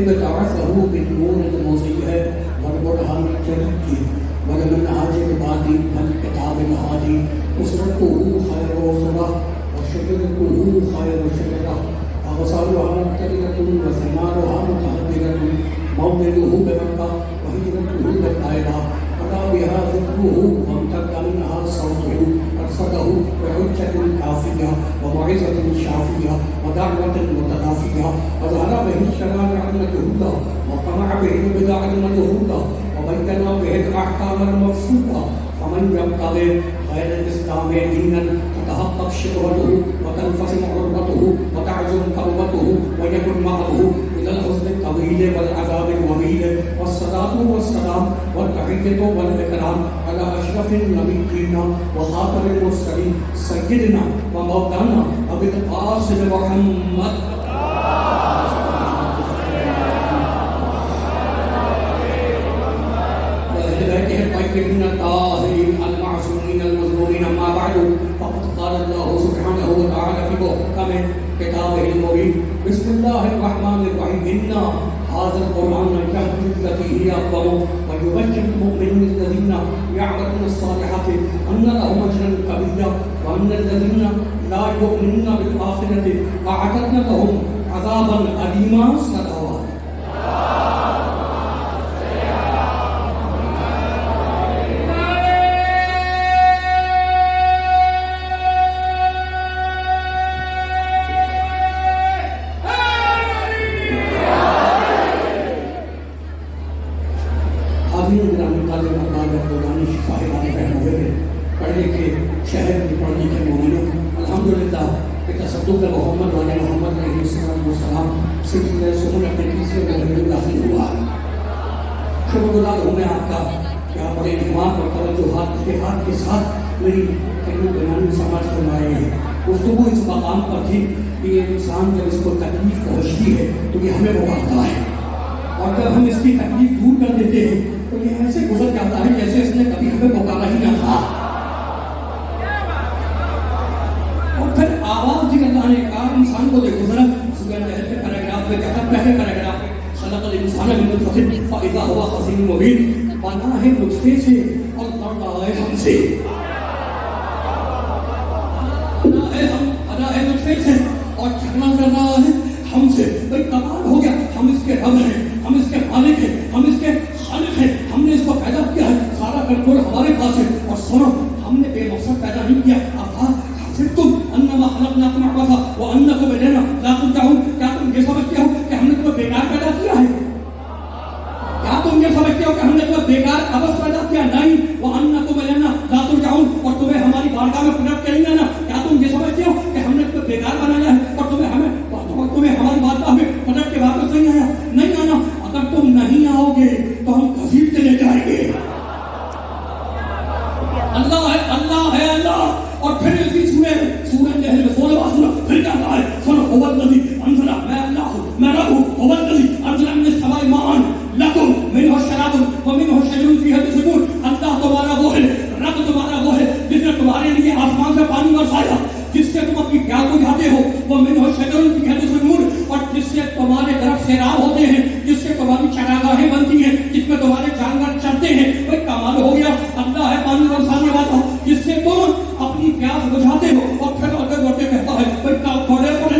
ابتعثه بالنور المضيء والبرهان التركي والمنهج البادي والكتاب الهادي أسرته خير أسرة وشجرته خير شجرة أغصانها مختلفة وثمارها متهدرة مولده بمكة وهجرته بالطائرة ولا بها ذكره وامتد منها صوته أرصده بحجة كافية وموعظة شافية ودعوة متنافية وظهر به الشرائع المجهولة وقمع به البدع المجهولة وبين به الأحكام المفسودة فمن يبتغي غير الإسلام دينا تتحقق شهوته وتنفصل عرضته وتعزم توبته ويكن معه إلى الحزن الطويل والعذاب الوبيل والصلاة والسلام والتحية والإكرام على أشرف النبيين وخاتم المرسلين سيدنا ومولانا أبي القاسم محمد الطيبين الطاهرين المعصومين المظلومين أما بعد فقد قال الله سبحانه وتعالى في محكم كتابه المبين بسم الله الرحمن الرحيم إنا هذا القرآن يهدي التي هي أقوم ويبشر المؤمنين الذين يعملون الصالحات أن لهم أجرا كبيرا وأن الذين لا يؤمنون بالآخرة أعتدنا لهم عذابا أليما صلوات پڑھ لکھے شہر میں پڑھ لکھے مومنوں الحمدللہ کہ تصدق محمد والے محمد علیہ السلام سلسلہ سنن اپنے تیسرے مہینے میں داخل ہوا. شکر گزار ہوں میں آپ کا کہ آپ بڑے اہتمام اور توجہات اتفاق کے ساتھ میری تقریر بیان سماعت فرمائے ہیں. گفتگو اس مقام پر تھی کہ یہ انسان جب اس کو تکلیف پہنچتی ہے تو یہ ہمیں بھگاتا ہے اور جب ہم اس کی تکلیف دور کر دیتے ہیں تو یہ ایسے گزر جاتا ہے جیسے اس نے کبھی ہمیں پکارا ہی نہ تھا. اور پھر آواز جی اللہ نے کہا انسان کو دیکھو ذرا سورہ النحل کے پیراگراف میں کہتا پہلے پیراگراف میں خلق الانسان من نطفة فاذا هو خصيم مبين بنا ہے نطفے سے اور بڑھ رہا ہے ہم سے. بنا ہے نطفے سے اور جھگڑا کر رہا ہے ہم سے. بھائی کمال ہو گیا, ہم اس کے رب ہیں, ہم اس کے مالک ہیں, ہم اس کے خالق ہیں, ہم نے اس کو پیدا کیا ہے, سارا کنٹرول ہمارے پاس ہے. اور سنو ہم نے بے مقصد پیدا نہیں کیا. حسبتم انما خلقناکم عبثا وانکم الینا لا ترجعون. کیا تم یہ سمجھتے ہو کہ ہم نے تمہیں بیکار پیدا کیا ہے؟ کیا تم یہ سمجھتے ہو کہ ہم نے تمہیں بیکار عبث پیدا کیا؟ نہیں. وانکم الینا لا ترجعون. اور تمہیں ہماری بارگاہ میں پلٹ کے نہیں آنا. کیا تم یہ سمجھتے ہو کہ ہم نے تمہیں بیکار بنایا ہے اور تمہیں ہماری بارگاہ میں پلٹ کے واپس نہیں آیا؟ نہیں آنا. اگر تم نہیں آؤ گے تو ہم گھسیٹ کے لے جائیں گے. اللہ ہے, اللہ ہے, اللہ. اور پھر اسی سورہ النحل میں 16واں سورہ پھر کہتا ہے سنو هو الذی انزل, میں اللہ ہوں, میں رب ہوں. هو الذی انزل من السماء ماء لکم منہ شراب ومنہ شجر فیہ تسقون. اللہ تمہارا وہ ہے, رب تمہارا وہ ہے جس نے تمہارے لیے آسمان سے پانی برسایا, جس سے تم اپنی پیاس بجھاتے ہو. ومنہ شجر فیہ تسقون. اور جس سے تمہارے درخت سیراب ہوتے ہیں, جس سے تمہاری چراگاہیں بنتی ہیں, جس میں تمہارے جانور چرتے ہیں. بھائی کمال ہو گیا. اللہ ہے پانی برسانے والا جس سے تم اپنی پیاس بجھاتے ہو. اور پھر اگر بڑھتے کہتا ہے بھائی بڑے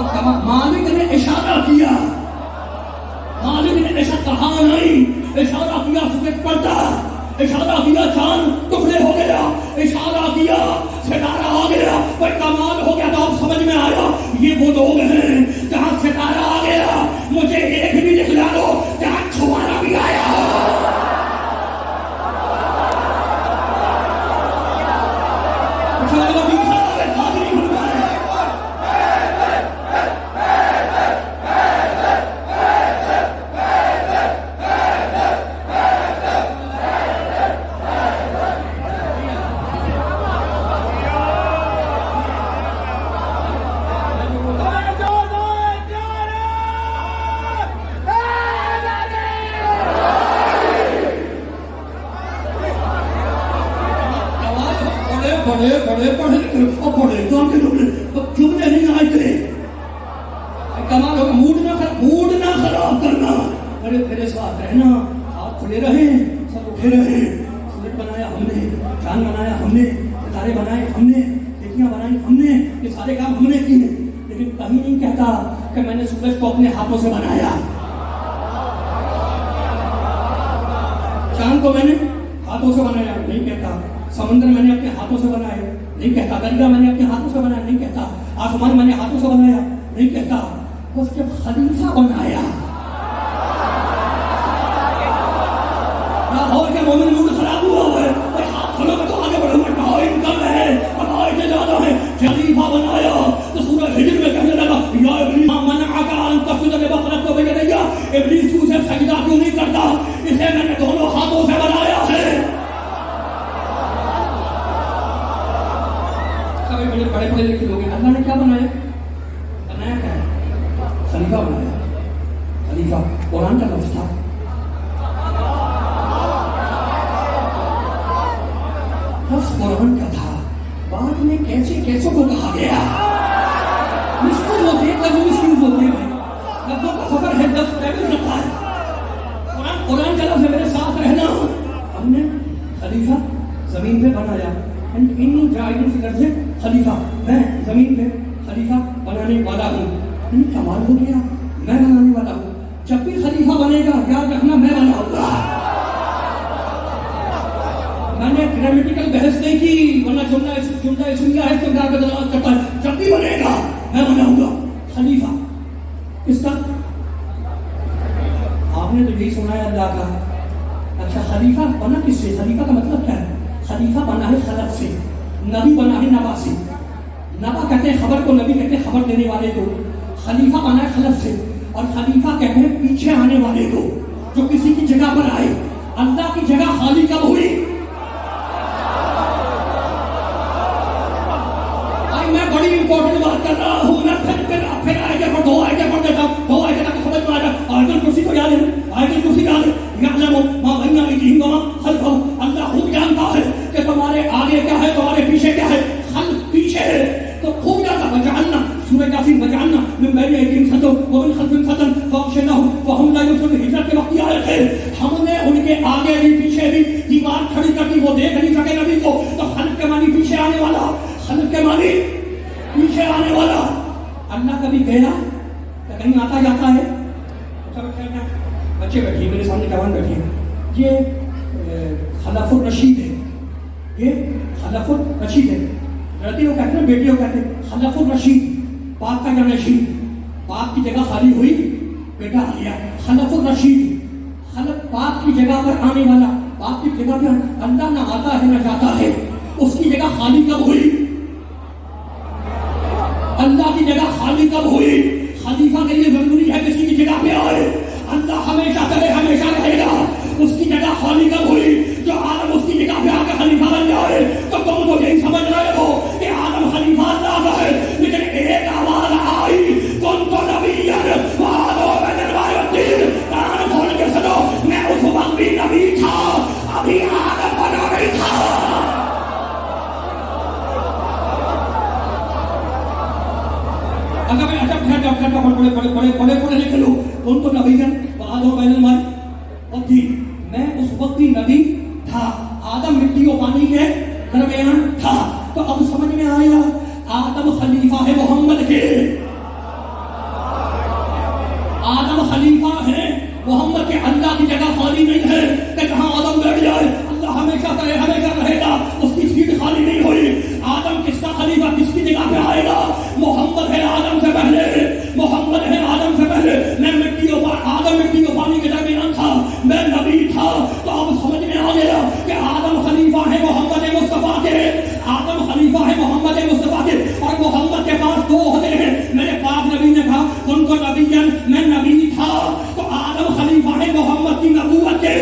مالک نے اشارہ کیا، مالک نے ایسا کہا نہیں، اشارہ کیا سفید پڑتا، اشارہ کیا چاند ٹکڑے ہو گیا، اشارہ کیا ستارہ آ گیا، پر کمال ہو گیا۔ تو اب سمجھ میں آیا یہ وہ لوگ ہیں جہاں ستارہ آ گیا، مجھے ایک بھی دکھلا دو جہاں چھوارا بھی آیا۔ موڈ نہ خراب کرنا، میرے ساتھ رہنا، ہاتھ کھلے رہے، سب اٹھے رہے۔ سورج بنایا ہم نے، چاند بنایا ہم نے، ستارے بنائے ہم نے، کھڑکیاں بنائی ہم نے، یہ سارے کام ہم نے کیے، لیکن کہیں نہیں کہتا کہ میں نے سورج کو اپنے ہاتھوں سے بنایا، چاند کو میں نے ہاتھوں سے بنایا نہیں کہتا، سمندر میں نے اپنے ہاتھوں سے بنایا نہیں کہتا، دریا میں نے اپنے ہاتھوں سے بنایا نہیں کہتا، آسمان میں نے ہاتھوں سے بنایا نہیں کہتا، بس جب خلیفہ بنایا۔ لاہور کے مومن موڈ خراب ہوا ہے، ہاتھ کھولو گے تو آگے بڑھو گے، ٹائم کم ہے، عقائد زیادہ ہے۔ خلیفہ بنایا تو سورہ ہجر میں کہنے لگا یا ابلیس ما منعک ان تسجد لما خلقت بيدي، ابلیس تو اسے سجدہ کیوں نہیں کرتا؟ اسے میں نے دونوں ہاتھوں سے بنایا ہے۔ بڑے پڑھے لکھے لوگ ہیں، اللہ نے کیا بنایا؟ بنایا کیا ہے؟ خلیفہ بنایا۔ خلیفہ قرآن کا لفظ تھا، لفظ قرآن کا تھا، بعد میں کیسے کیسوں کو کہا گیا۔ مسکوز ہوتے ہیں، لفظ مسکوز ہوتے ہیں، لفظوں کا سفر ہے، لفظ ٹریول کرتا ہے۔ قرآن کا لفظ ہے میرے ساتھ رہنا۔ ہم نے خلیفہ زمین پہ بنایا، انی جاعل فی الارض خلیفہ، میں زمین پہ خلیفہ بنانے والا ہوں۔ کمال ہو گیا، میں بنانے والا ہوں۔ جب بھی خلیفہ بنے گا یاد رکھنا میں بناؤں گا۔ میں نے گرامیٹیکل بحث نہیں کی، ورنہ جملہ اسمیہ ہے تو دلالت کرتا ہے۔ جب بھی بنے گا میں بناؤں گا خلیفہ۔ کس کا؟ آپ نے تو یہی سنا ہے اللہ کا۔ اچھا خلیفہ بنا کس سے؟ خلیفہ کا مطلب کیا ہے؟ خلیفہ بنا ہے خلف سے، نبی بنا ہے نبا سے۔ نبا کہتے ہیں خبر کو، نبی کہتے ہیں خبر دینے والے کو۔ خلیفہ بنا ہے خلف سے، اور خلیفہ کہتے ہیں پیچھے آنے والے کو، جو کسی کی جگہ پر آئے۔ اللہ کی جگہ خالی کب ہوئی؟ میں بڑی امپورٹنٹ بات کر رہا ہوں، میں پھر آئے پر دو آئے پڑھ دیتا ہوں، دو آئے تک سمجھ میں آ جائے۔ آیت الکرسی کو یاد ہے، آیت الکرسی یاد ہے، یعلم ما بین ایدیہم وما خلفہم۔ اللہ خوب جانتا ہے کہ تمہارے آگے کیا ہے، تمہارے پیچھے کیا ہے۔ خلف پیچھے ہے تو خوب جانتا۔ وجعلنا، سورہ یاسین، وجعلنا من بین ایدیہم سدا ومن خلفہم سدا فاغشیناہم فہم لا یبصرون۔ ہجرت کے وقت کی آیت ہے، ہم نے ان کے آگے بھی پیچھے بھی دیوار کھڑی کر دی، وہ دیکھ نہیں سکے نبی کو۔ تو خلف کے معنی پیچھے آنے والا، خلف کے معنی پیچھے آنے والا۔ اللہ کبھی گیا کہ کہیں آتا جاتا ہے؟ بچے بیٹھے میرے سامنے، جوان بیٹھے، یہ خلف الرشید ہے، یہ خلف الرشید ہے۔ لڑکی کو کہتے ہیں، بیٹی کو کہتے ہیں خلف الرشید، پاک کا جانشین، پاک کی جگہ خالی ہوئی، بیٹا آ گیا۔ خلف الرشید، خلف پاک کی جگہ پر آنے والا، پاک کی جگہ پر اللہ نہ آتا ہے نہ جاتا ہے، اس کی جگہ خالی کب ہوئی؟ اللہ کی جگہ خالی کب ہوئی؟ خلیفہ کے لیے ضروری ہے کسی کی جگہ پہ آئے۔ اللہ ہمیشہ چلے، ہمیشہ رہے گا، اس کی جگہ خالی کب ہوئی؟ جو آدم اس کی جگہ پہ آ کے خلیفہ بن جائے۔ تو تم تو یہی سمجھ رہے ہو کہ آدم خلیفہ اللہ کا ہے، لیکن ایک آواز آئی، کنت نبیا کان کھول کے سنو، میں اس وقت بھی نبی تھا، ابھی آدم بنا نہیں تھا۔ اگر میں بڑے لکھ لوں، کون تو نبی ہے اور تھی، میں اس وقت بھی نبی تھا، آدم مٹی و پانی کے درمیان تھا۔ تو اب سمجھ میں آیا آدم خلیفہ ہے محمد کے، خلیفہ ہیں محمد کے اللہ کی جگہ خالی نہیں ہے کہ جہاں آدم بیٹھ جائے اللہ ہمیشہ رہے گا اس کی سیٹ خالی نہیں ہوئی آدم کس کا خلیفہ کس کی جگہ پہ آئے گا محمد ہے آدم سے پہلے میں آدم مٹی و پانی کے درمیان تھا میں نبی تھا تو اب سمجھ میں آ گیا کہ آدم خلیفہ ہے محمد مصطفیٰ کے اور محمد کے پاس دو عہدے ہیں میرے پاک نبی نے کہا ان کو نبیًا میں نبی تھا تو آدم خلیفہ ہے محمد کی نبوت کے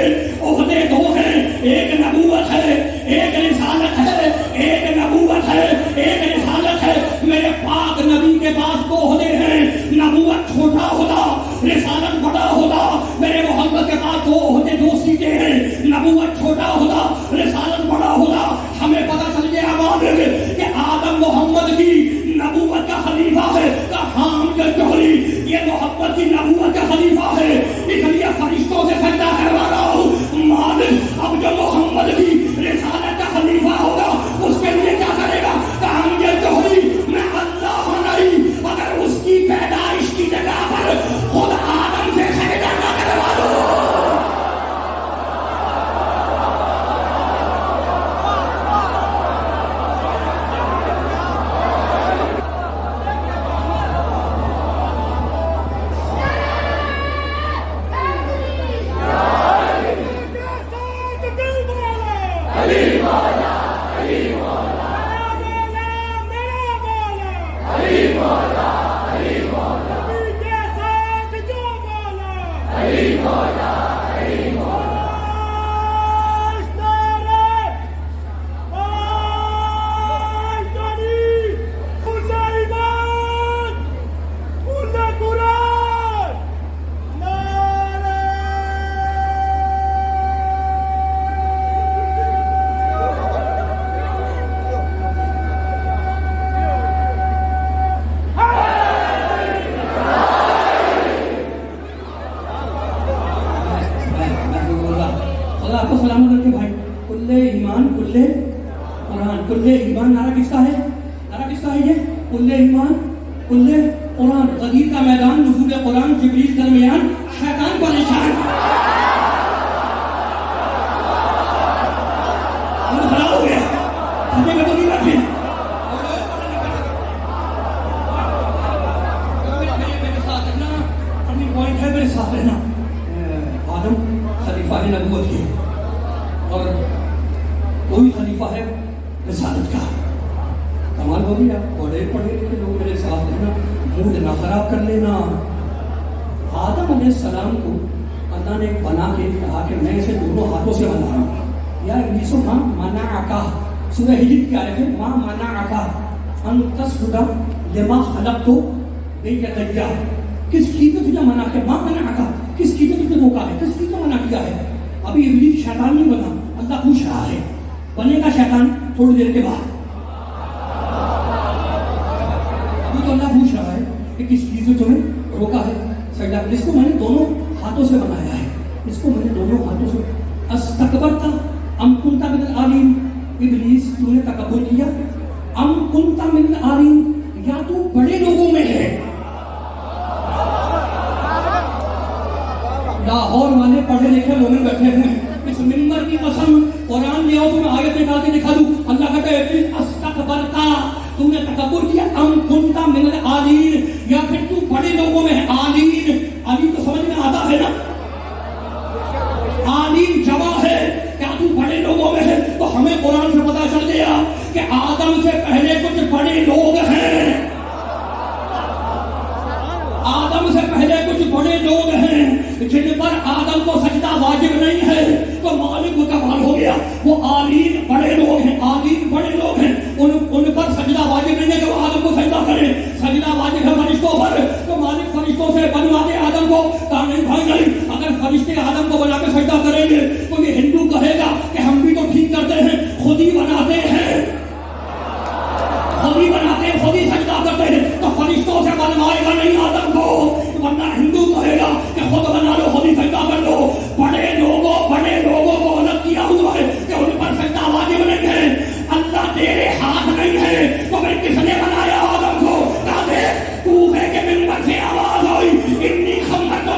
عہدے دو ہیں ایک نبوت ہے ایک رسالت ہے ایک نبوت ہے ایک رسالت ہے میرے پاک نبی کے پاس دو عہدے ہیں نبوت چھوٹا ہوگا رسالت بڑا ہوگا میرے محمد کے پاس دو عہدے دو سیٹیں ہیں نبوت چھوٹا ہوگا رسالت بڑا ہوگا ہمیں پتہ چل گیا کہ آدم محمد کی نبوت کا خلیفہ ہے یہ محمد کی نبوت کا خلیفہ ہے اس لیے فرشتوں سے سجدہ کروا رہا ہوں مالک اب جو محمد کی رسالت کا خلیفہ ہوگا اس کے لیے کیا کرے گا میں اللہ نہیں اگر اس کی پیدائش کی جگہ پر خود آدم سے سجدہ نہ کروا دو ایمان نعرہ کس کا ہے یہ کل ایمان کل قرآن غدیر کا میدان نزول قرآن جبریل درمیان شیطان پریشان خراب ہو گیا ہمیں تو نہیں رکھے میرے ساتھ رہنا اپنی پوائنٹ ہے میرے ساتھ رہنا آدم خلیفہ ہے نبوت کے اور کوئی خلیفہ ہے رسالت کا کمال ہو گیا بڑے پڑھے لکھے لوگ میرے ساتھ رہنا موڈ نہ خراب کر لینا آدم علیہ السلام کو اللہ نے بنا کے کہا کہ میں اسے دونوں ہاتھوں سے بنا رہا ہوں یا انگلیسوں ماں منعکا سورہ ہجر کی آیت ہے ماں منعکا ان تسجد لما خلقت بیدیا کس چیز نے تجھے منع کیا ماں منعکا کس چیز نے تجھے روکا ہے کس چیز کو منع کیا ہے ابھی ابلیس شیطان نہیں بنا اللہ پوچھ رہا ہے بنے گا شیطان تھوڑی دیر کے بعد ابھی تو اللہ پوچھ رہا ہے کہ کس چیز نے تمہیں روکا ہے سجدہ اس کو میں نے دونوں ہاتھوں سے بنایا ہے اس کو میں نے دونوں ہاتھوں سے استکبرت ام کنت من العالین ابلیس تو نے تکبر کیا ام کنت من العالین یا تو بڑے لوگوں میں ہے لاہور والے پڑھے لکھے لوگ بیٹھے ہوئے ہیں اس منبر کی قسم قرآن لے آؤ تو میں آیت نکال کے دکھا دوں اللہ کہتا ہے ابلیس استکبرتا تم نے تکبر کیا ام کنت من العالین یا پھر تو بڑے لوگوں میں ہے عالین علی تو سمجھ میں آتا ہے نا عالین جمع ہے کیا تو بڑے لوگوں میں ہے تو ہمیں قرآن سے پتا چل گیا کہ آدم سے پہلے کچھ بڑے لوگ ہیں آدم سے پہلے کچھ بڑے لوگ ہیں جن پر آدم کو سجدہ واجب نہیں ہے تو مالک متعال ہو گیا وہ عالین بڑے لوگ ہیں عالین بڑے لوگ ہیں ان پر سجدہ واجب نہیں ہے کہ وہ آدم کو سجدہ کرے سجدہ واجب ہے فرشتوں پر تو مالک فرشتوں سے بنوا دے آدم کو کہا نہیں بھائی نہیں اگر فرشتے آدم کو بنا کے سجدہ کریں گے تو یہ ہندو کہے گا کہ ہم بھی تو ٹھیک کرتے ہیں خود ہی بناتے ہیں خود ہی سجدہ کرتے ہیں تو فرشتوں سے بنوائے گا نہیں آدم کو ورنہ ہندو کہے گا کہ خود بنا لو خود ہی سجدہ کر لو بڑے لوگوں کو الگ کیا ہوا ہے کہ ان پر سجدہ واجب نہیں ہے اللہ تیرے ہاتھ نہیں ہے تو پھر کس نے بنایا آدم کو کہا دے کوفے کے منبر سے آواز ہوئی انی خمرت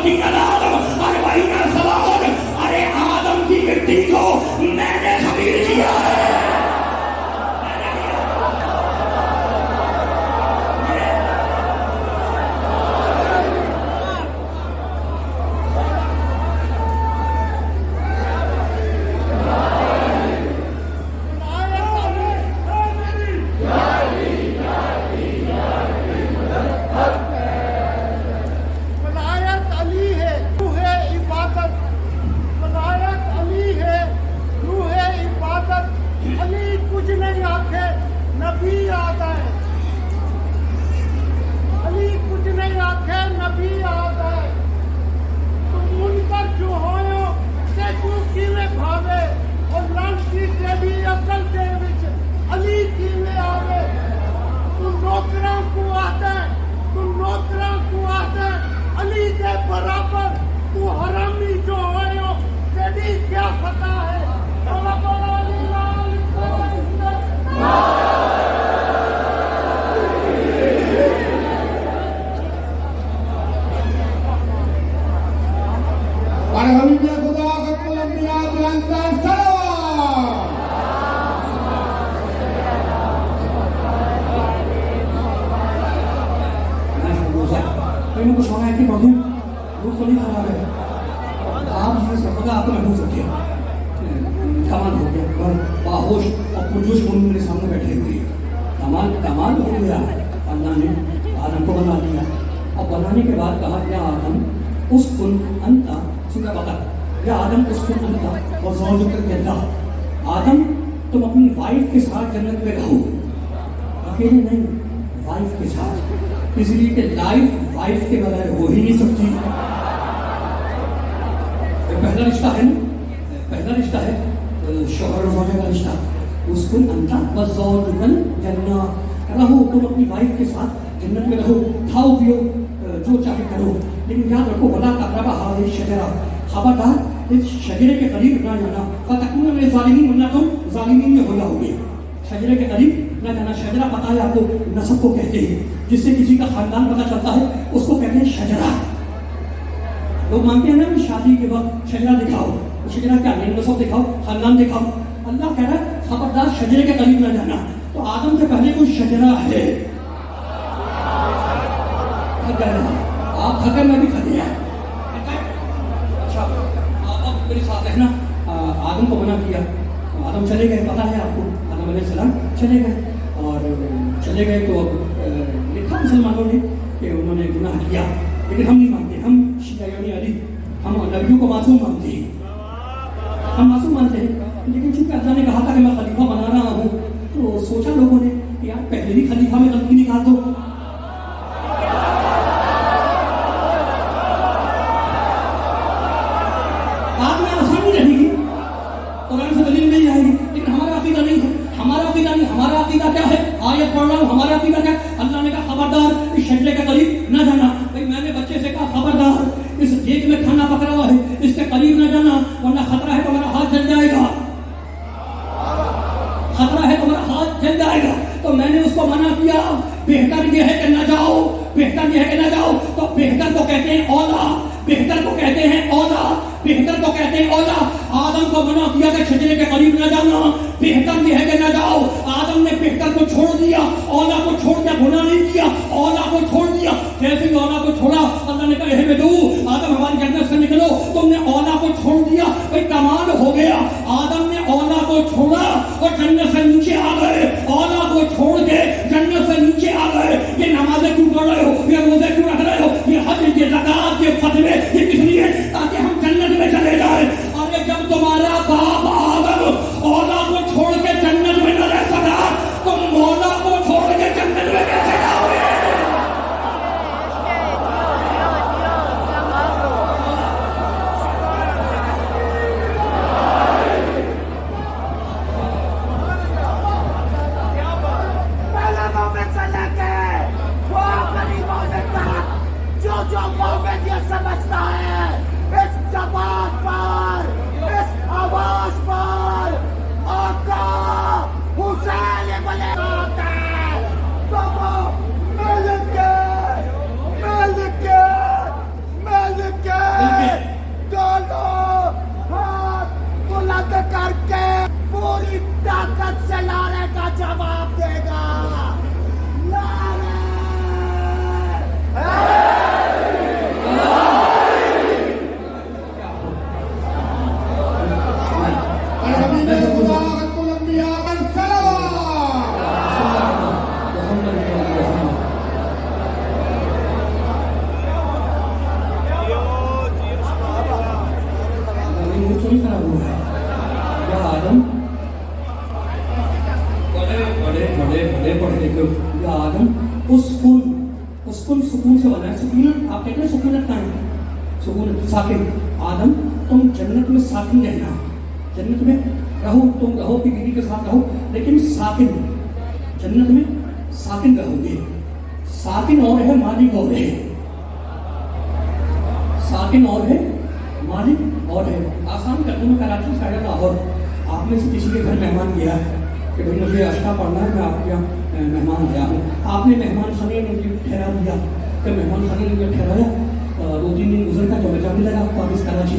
حبیب خدا ختم الانبیاء بلندتر صلوات. میں کچھ ہونا ہے کہ پڑھوں روح تو نہیں خراب ہے. آپ یہ سب خدا آپ کو محفوظ رکھے. کمال ہو گیا اور باہوش اور پرجوش ہونے میرے سامنے بیٹھے ہوئے. کمال ہو گیا. اللہ نے آدم کو بنا دیا اور بنانے کے بعد کہا یا آدم اسکن انت سورہ بقرہ یا آدم اسکن انت وزوجک الجنہ. آدم تم اپنی وائف کے ساتھ جنت میں رہو. اکیلے نہیں, وائف کے ساتھ. اس لیے کہ لائف وائف کے بغیر ہو ہی نہیں سکتی. پہلا رشتہ ہے نا, پہلا رشتہ ہے شوہر اور زوجہ کا رشتہ. اس کو انت وزوجک الجنہ رہو, تم اپنی وائف کے ساتھ جنت میں رہو, کھاؤ پیو جو چاہے کرو, لیکن یاد رکھو ولا تقربا هذه الشجرہ, خبردار اس شجرے کے قریب نہ جانا. فتکونوا من الظالمین, ورنہ تم ظالمین میں ہو جاؤ گے. شجرے کے قریب نہ جانا. شجرہ پتہ ہے آپ کو نسب کو کہتے ہیں, جس سے کسی کا خاندان پتہ چلتا ہے اس کو کہتے ہیں شجرہ. لوگ مانتے ہیں نا کہ شادی کے وقت شجرہ دکھاؤ, شجرہ کیا ہے, نسب دکھاؤ, خاندان دکھاؤ. اللہ کہہ رہا ہے خبردار شجرے کے قریب نہ جانا. تو آدم سے پہلے کوئی شجرہ ہے. آپ تھکے میں بھی تھکے ہیں. اچھا اب میرے ساتھ رہنا. آدم کو منع کیا, آدم چلے گئے, پتہ ہے آپ کو آدم علیہ السلام چلے گئے. اور چلے گئے تو اب لکھا مسلمانوں نے کہ انہوں نے گناہ کیا, لیکن ہم نہیں مانتے. ہم شیعہ یعنی علی, ہم نبیوں کو معصوم مانتے ہیں. ہم معصوم مانتے ہیں, لیکن چونکہ اللہ نے کہا تھا کہ میں خلیفہ بنا رہا ہوں, تو سوچا لوگوں نے کہ یار پہلے ہی خلیفہ میں غلطی نکال دو. آپ میں آسانی رہے گی, قرآن سے دلیل مل جائے گی, لیکن ہمارا عقیدہ نہیں ہے. ہمارا عقیدہ نہیں. ہمارا عقیدہ کیا ہے, آیت پڑھ رہا ہوں, ہمارا عقیدہ کیا ہے. اللہ نے کہا خبردار اس شجرے کے قریب نہ جانا. بھائی میں نے بچے سے کہا خبردار اس دیگ میں کھانا پک رہا ہے, اس کے قریب نہ جانا, ورنہ خطرہ ہے تمہارا ہاتھ جل جائے گا. خطرہ ہے تمہارا ہاتھ جل جائے گا. تو میں نے اس کو منع کیا. بہتر یہ ہے کہ نہ جاؤ, بہتر یہ ہے کہ نہ جاؤ. تو بہتر کو کہتے ہیں اولا, بہتر کو کہتے ہیں اولا, بہتر کو کہتے ہیں اولا. آدم کو منع کیا کہ شجرے کے قریب نہ جانا, بہتر یہ ہے کہ نہ جاؤ. آدم نے بہتر کو چھوڑ دیا, اولا کو چھوڑ دیا. گناہ نہیں کیا, اولا کو چھوڑ دیا. جیسے ہی اولا کو چھوڑا, اللہ نے کہا اے بدو آدم ہماری جنت سے نکلو. تم نے اولا کو چھوڑ دیا. بھائی کمال ہو گیا. آدم نے اولا کو چھوڑا اور جنت سے نیچے آ گئے. اولا کو چھوڑ کے جنت سے نیچے آ گئے. یہ نمازیں کیوں پڑھ رہے ہو, یہ روزے کیوں رکھ رہے ہو, یہ حج, یہ زکات, یہ فتوے, یہ کس لیے, تاکہ ہم جنت میں چلے جائیں. اور جب تمہارا باپ آدم اولا کو چھوڑ کے جنت میں نہ رہ سکا, تم مولا کو چھوڑ کے جنت میں کیسے جاؤ گے. سمجھتا ہے اس زبان پر, اس آواز پر آقا حسین بلے آتا ہے, تو وہ مل کے دونوں ہاتھ بلند کر کے پوری طاقت سے نعرے کا جواب دے گا. اسکن سکون سے بنا ہے. سکونت آپ کہتے ہیں سکونت کا ہے, سکونت ساکن. آدم تم جنت میں ساکن رہنا, جنت میں رہو, تم رہو کہ بیوی کے ساتھ رہو, لیکن ساکن, جنت میں ساکن رہو گے. ساکن اور ہے, مالک اور ہے. ساکن اور ہے, مالک اور ہے. آسان کر دوں, کراچی سے آیا لاہور. آپ میں سے کسی کے گھر مہمان گیا ہے کہ بھائی مجھے اشرا پڑھنا ہے, میں آپ کے یہاں مہمان آیا ہوں. آپ نے مہمان خانے میں مجھے ٹھہرا دیا, کہ مہمان خانے میں مجھے ٹھہرایا. 2-3 دن گزر کر تو میں جانے لگا واپس کراچی.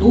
2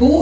2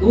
2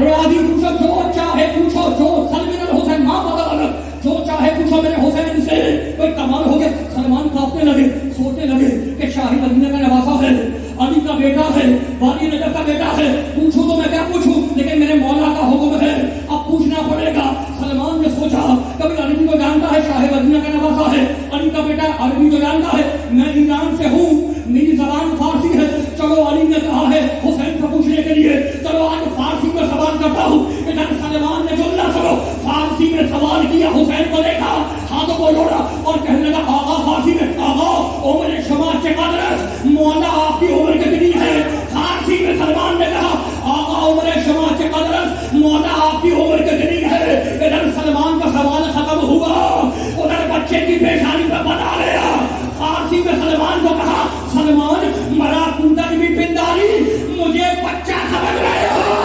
ریاضی پوچھو جو چاہے پوچھو جو سلمان الحسین ماں بدل جو چاہے پوچھو میرے حسین سے. کوئی کمال ہو گیا. سلمان کانپنے لگے سوچنے لگے کہ شاہی مدینہ کا نواسا ہے علی کا بیٹا ہے والی نجف کا بیٹا ہے پوچھوں تو میں کیا پوچھوں لیکن میرے مولا کا حکم ہے اب پوچھنا پڑے گا. سلمان نے سوچا کبھی عربی کو جانتا ہے شاہ مدینہ کا نواسا ہے علی کا بیٹا عربی کو جانتا ہے میں ایران سے ہوں میری زبان فارسی ہے. چلو علی نے کہا ہے حسین سے پوچھنے کے لیے چلو آج فارسی میں سوال کرتا ہوں. ادھر سلمان نے جملہ سنو فارسی میں سوال کیا حسین کو دیکھا ہاتھوں کو جوڑا اور کہنے لگا آقا فارسی میں آقا عمر شما چقدر مولا آپ کی عمر کتنی ہے. فارسی میں سلمان نے کہا آقا عمر شما چقدر مولا آپ کی عمر کتنی ہے. ادھر سلمان کا سوال ختم ہوا ادھر بچے کی پیشانی پہ بنا لیا. فارسی میں سلمان کو کہا سلمان مرا کودک بھی پنداری مجھے بچہ سمجھ رہے ہو.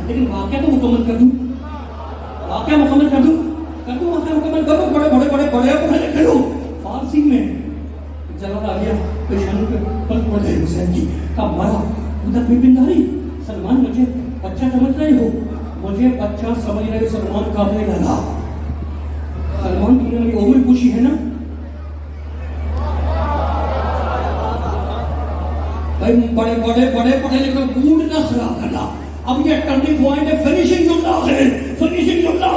لیکن واقعہ تو مکمل کر دوں بڑے کرو. فارسی میں جلال آ گیا پیشانی پہ پل پڑ گئے حسین کی کب مرا ادھر بھی پنداری. سلمان مجھے بچہ سمجھ رہے ہو مجھے بچہ سمجھ رہے ہو. سلمان کاپنے لگا. سلمان تم نے میری عمر پوچھی ہے نا بڑے پڑھے لکھے موڈ نہ خراب کرنا. اب یہ ٹرننگ پوائنٹ ہے. فنیشنگ جملہ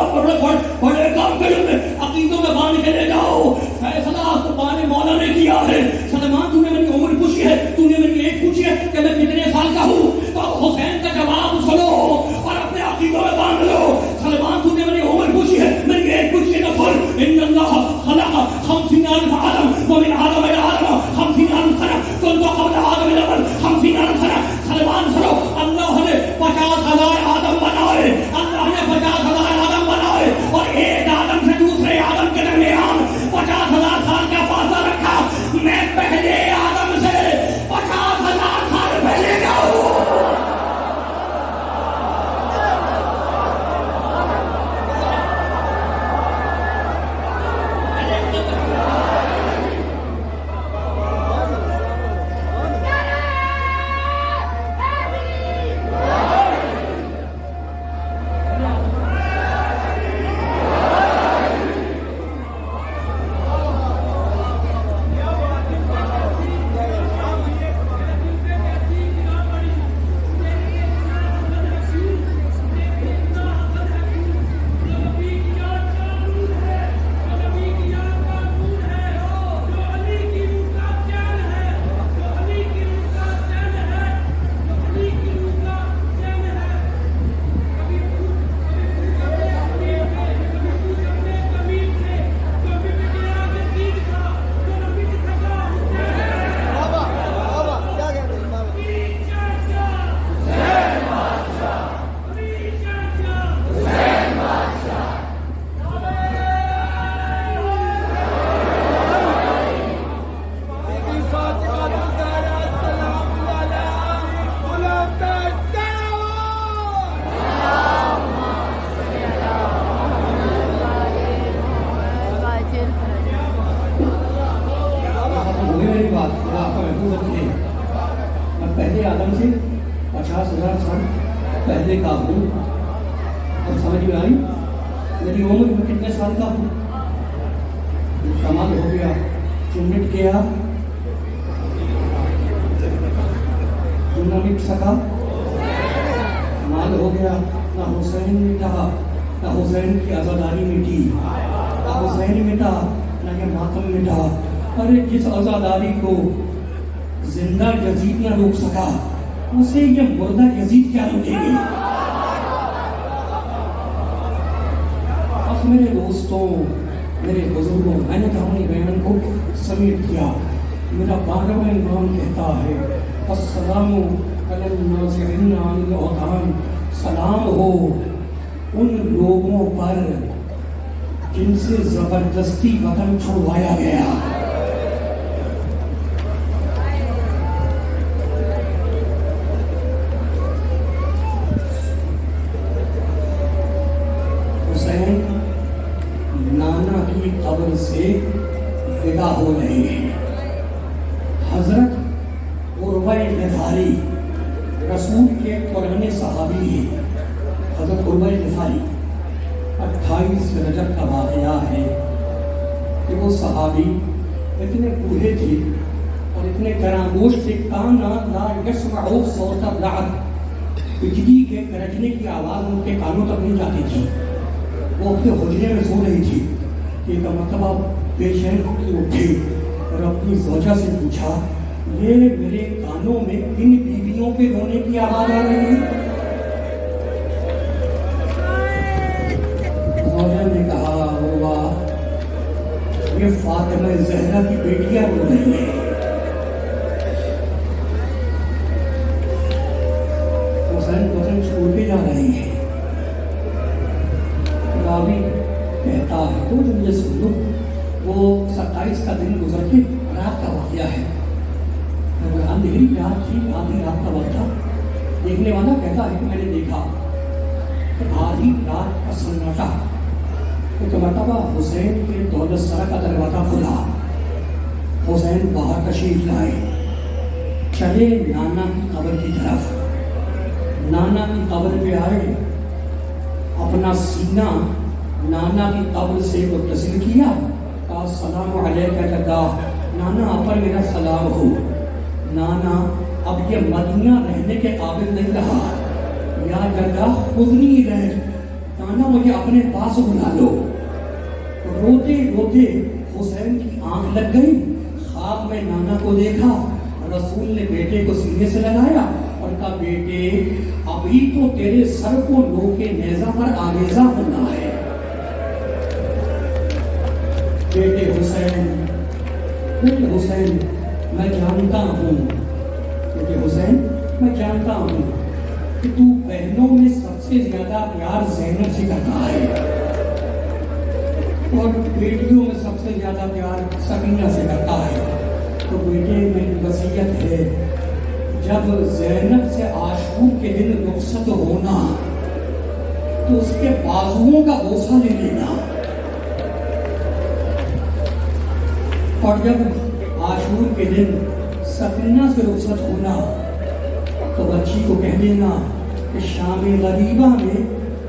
بڑے کام کریں عقیدوں میں باندھ کے لے جاؤ. فیصلہ قربان مولا نے کیا ہے. سلمان تو نے میری عمر پوچھی ہے تو نے میری ایج پوچھی ہے کہ میں کتنے سال کا ہوں تو حسین کا جواب سنو اور اپنے عقیدوں میں باندھ لو. سلمان تو نے میری عمر پوچھی ہے میری ایج پوچھی ہے تو ان اللہ خلق 50,000 آدم ومن آدم الى آدم 50,000 سنہ كنت قبل آدم الاول 50,000 سنہ. سلمان سنو اللہ نے 50,000 آدم بنائے. اللہ نے 50,000 آدم بنائے اور ایک آدم سے دوسرے آدم کے درمیان 50,000 سال کا فاصلہ رکھا. میں پہلے آدم سے 50,000 سال پہلے کا ہوں. پہلے آدم سے 50,000 سال پہلے کا ہوں. اور سمجھ میں آئی میری عمر میں کتنے سال کا ہوں. کمال ہو گیا. چمٹ گیا نہ مٹ سکا. کمال ہو گیا. نہ حسین مٹا نہ حسین کی عزاداری مٹی. نہ حسین مٹا نہ یہ ماتم مٹا. ارے جس عزاداری کو زندہ یزید نہ روک سکا اسے یہ مردہ یزید کیا روکے گی؟ اب میرے دوستوں، میرے بزرگوں، میں نے کہانی بیان کو سمیٹ کیا. میرا 12واں امام کہتا ہے السلام علی الناظرین عن الاوطان، سلام ہو ان لوگوں پر جن سے زبردستی وطن چھڑوایا گیا. حسین نانا کی قبر سے ودا ہو رہے ہیں. حضرت عروہ غفاری رسول کے پرانے صحابی ہیں. حضرت عروہ غفاری 28 رجب کا واقعہ ہے کہ وہ صحابی اتنے بوڑھے تھے اور اتنے گراگوش تھے، کانا لا یسمع صوت الرعد، بجلی کے گرجنے کی آواز ان کے کانوں تک نہیں جاتی تھی. وہ اپنے حجرے میں سو رہی تھی کہ ایک مرتبہ بے چین ہو کے اٹھے اور اپنی زوجہ سے پوچھا یہ میرے کانوں میں کن بیویوں کے رونے کی آواز آ رہی ہے؟ زوجہ نے کہا عروہ یہ فاطمہ زہرا کی بیٹیاں رو رہی ہیں. حسین وطن چھوڑ کے جا رہے ہیں. راوی کہتا ہے تو جو مجھے سن لو، وہ 27 کا دن گزر کے رات کا واقعہ ہے. اندھیری رات تھی، آدھی رات کا وقت تھا. دیکھنے والا کہتا ہے کہ میں نے دیکھا کہ آدھی رات کا سناٹا. ایک مرتبہ حسین کے دولت سرا کا دروازہ کھلا. حسین باہر تشریف لائے، چلے نانا کی قبر کی طرف. نانا کی قبر پہ آئے، اپنا سینہ نانا کی قبر سے متصل کیا. کہا السلام علیکہ جدہ، نانا آپ پر میرا سلام ہو. نانا اب یہ مدینہ رہنے کے قابل نہیں رہا، یا جدہ خودنی رہ، نانا مجھے اپنے پاس بلا لو. روتے روتے حسین کی آنکھ لگ گئی. خواب میں نانا کو دیکھا، رسول نے بیٹے کو سینے سے لگایا اور کہا بیٹے ابھی تو تیرے سر کو لو کے نیزہ پر آویزہ ہونا ہے. بیٹے حسین، بیٹے حسین میں جانتا ہوں، بیٹے حسین میں جانتا ہوں کہ تو بہنوں میں سب سے زیادہ پیار زینب سے کرتا ہے اور بیٹیوں میں سب سے زیادہ پیار سکینہ سے کرتا ہے. تو بیٹے میری وصیت ہے جب زینب سے عاشور کے دن رخصت ہونا تو اس کے بازوؤں کا بوسہ لے لینا، اور جب عاشور کے دن سکینہ سے رخصت ہونا تو بچی کو کہہ دینا کہ شام غریبہ میں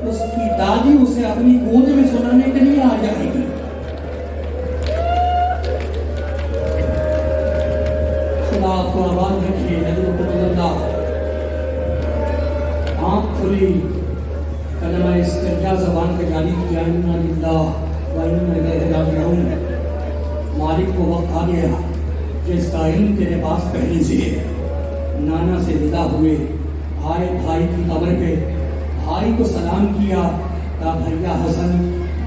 اس کی دادی اسے اپنی گود میں سنانے کے لیے آ جائے گی. خدا آپ کو آباد رکھیے. اللہ آنکھ کھلی، کلمہ استرجاع زبان پہ جاری کیا، انا للہ و انا الیہ راجعون. مالک کو وقت آ گیا جس کا علم تیرے پاس پہلے سے ہے. نانا سے ودا ہوئے، آئے بھائی کی قبر پہ، بھائی کو سلام کیا. کہا بھیا حسن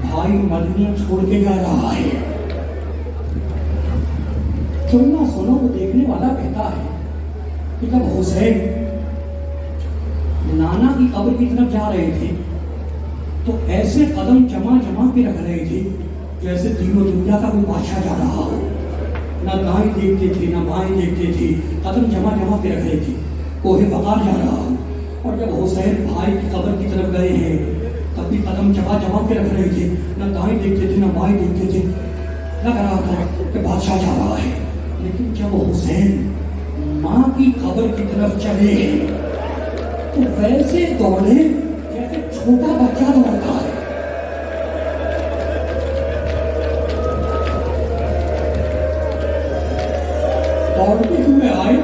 بھائی مدینہ چھوڑ کے جا رہا ہے. سننا سنو کو دیکھنے والا کہتا ہے کہ جب حسین نانا کی قبر کی طرف جا رہے تھے تو ایسے قدم جمع کے رکھ رہے تھے جیسے دین و دنیا کا کوئی بادشاہ جا رہا ہو. نہ دائیں دیکھتے تھے نہ بائیں دیکھتے تھے، قدم جمع کے رکھ رہے تھے، کوہ وقار جا رہا ہو. اور جب حسین بھائی کی قبر کی طرف گئے ہیں تب بھی قدم جمع کے رکھ رہے تھے، نہ دائیں دیکھتے تھے نہ بائیں دیکھتے تھے. لگ رہا تھا کہ بادشاہ جا رہا ہے. لیکن جب حسین ماں کی قبر کی طرف چلے تو ویسے دوڑے جیسے چھوٹا بچہ دوڑتا ہے. دوڑتے ہوئے آئے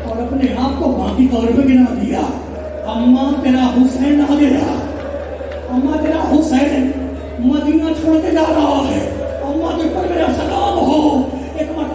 اور اپنے آپ کو ماں کی قبر پہ گرا دیا. اماں تیرا حسین آ گیا، اماں تیرا حسین مدینہ چھوڑ کے جا رہا ہے، اماں تجھ پر میرا سلام ہو. ایک مرتبہ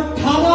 18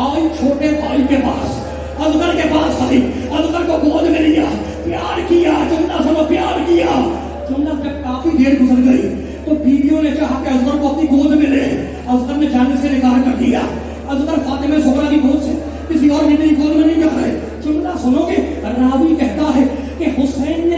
آئی چھوٹے بھائی کے پاس، ازغر کے پاس آئی، ازغر کو گود میں لیا، پیار کیا، جملہ سنو، پیار کیا۔ جملہ جب کافی دیر گزر گئی تو بیویوں نے چاہا کہ ازغر کو اپنی گود میں لے، ازغر نے جانے سے انکار کر دیا۔ ازغر فاطمہ زہرا کی گود سے کسی اور بیوی کی گود میں نہیں جا رہے۔ جملہ سنو گے، راوی کہتا ہے کہ حسین